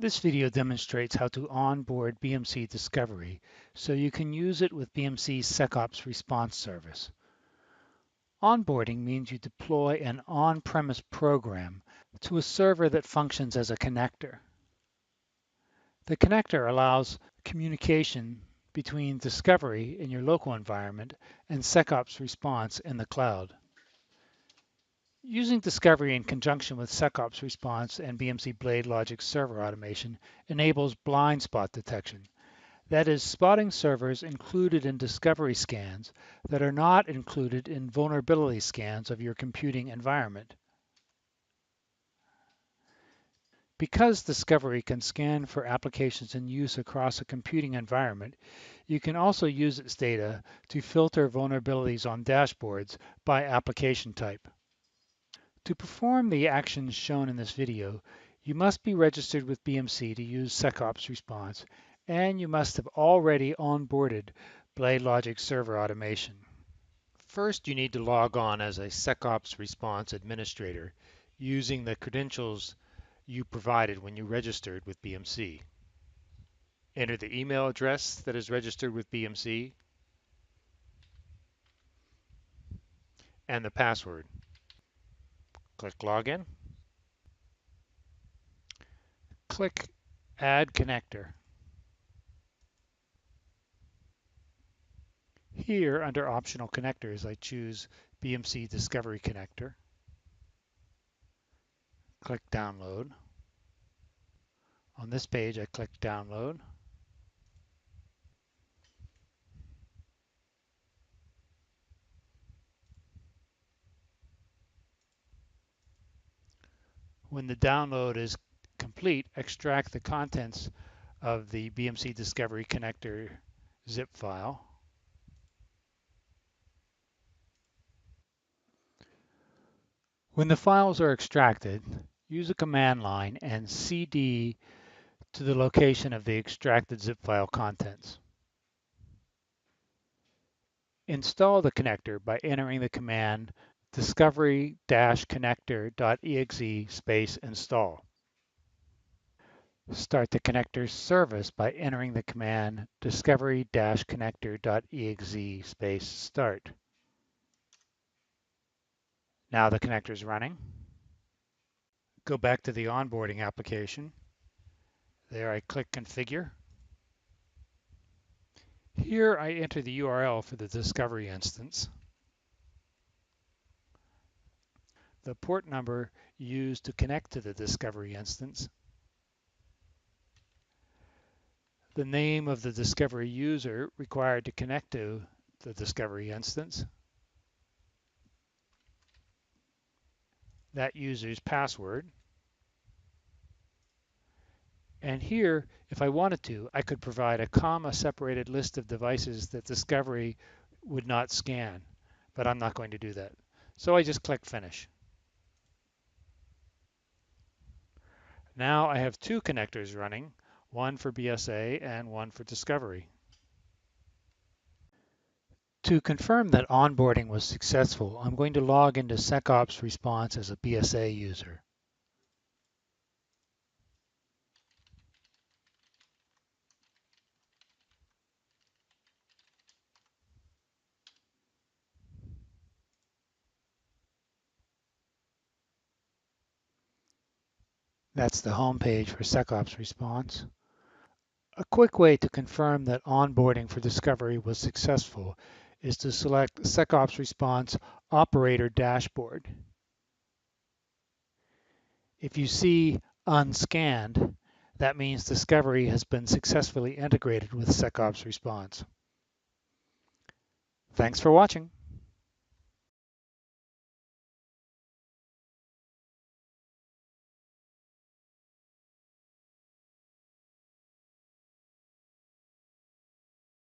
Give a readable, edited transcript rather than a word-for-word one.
This video demonstrates how to onboard BMC Discovery so you can use it with BMC's SecOps response service. Onboarding means you deploy an on-premise program to a server that functions as a connector. The connector allows communication between Discovery in your local environment and SecOps response in the cloud. Using Discovery in conjunction with SecOps response and BMC Blade Logic server automation enables blind spot detection. That is, spotting servers included in Discovery scans that are not included in vulnerability scans of your computing environment. Because Discovery can scan for applications in use across a computing environment, you can also use its data to filter vulnerabilities on dashboards by application type. To perform the actions shown in this video, you must be registered with BMC to use SecOps response, and you must have already onboarded Blade Logic server automation. First, you need to log on as a SecOps response administrator using the credentials you provided when you registered with BMC. Enter the email address that is registered with BMC and the password. Click Login. Click Add Connector. Here, under Optional Connectors, I choose BMC Discovery Connector. Click Download. On this page, I click Download. When the download is complete, extract the contents of the BMC Discovery Connector zip file. When the files are extracted, use a command line and cd to the location of the extracted zip file contents. Install the connector by entering the command discovery-connector.exe space install. Start the connector service by entering the command discovery-connector.exe space start. Now the connector is running. Go back to the onboarding application. There I click configure. Here I enter the URL for the Discovery instance, the port number used to connect to the Discovery instance, the name of the Discovery user required to connect to the Discovery instance, that user's password, and here, if I wanted to, I could provide a comma-separated list of devices that Discovery would not scan, but I'm not going to do that. So I just click Finish. Now I have two connectors running, one for BSA and one for Discovery. To confirm that onboarding was successful, I'm going to log into SecOps response as a BSA user. That's the home page for SecOps response. A quick way to confirm that onboarding for Discovery was successful is to select SecOps response operator dashboard. If you see unscanned, that means Discovery has been successfully integrated with SecOps response. Thanks for watching.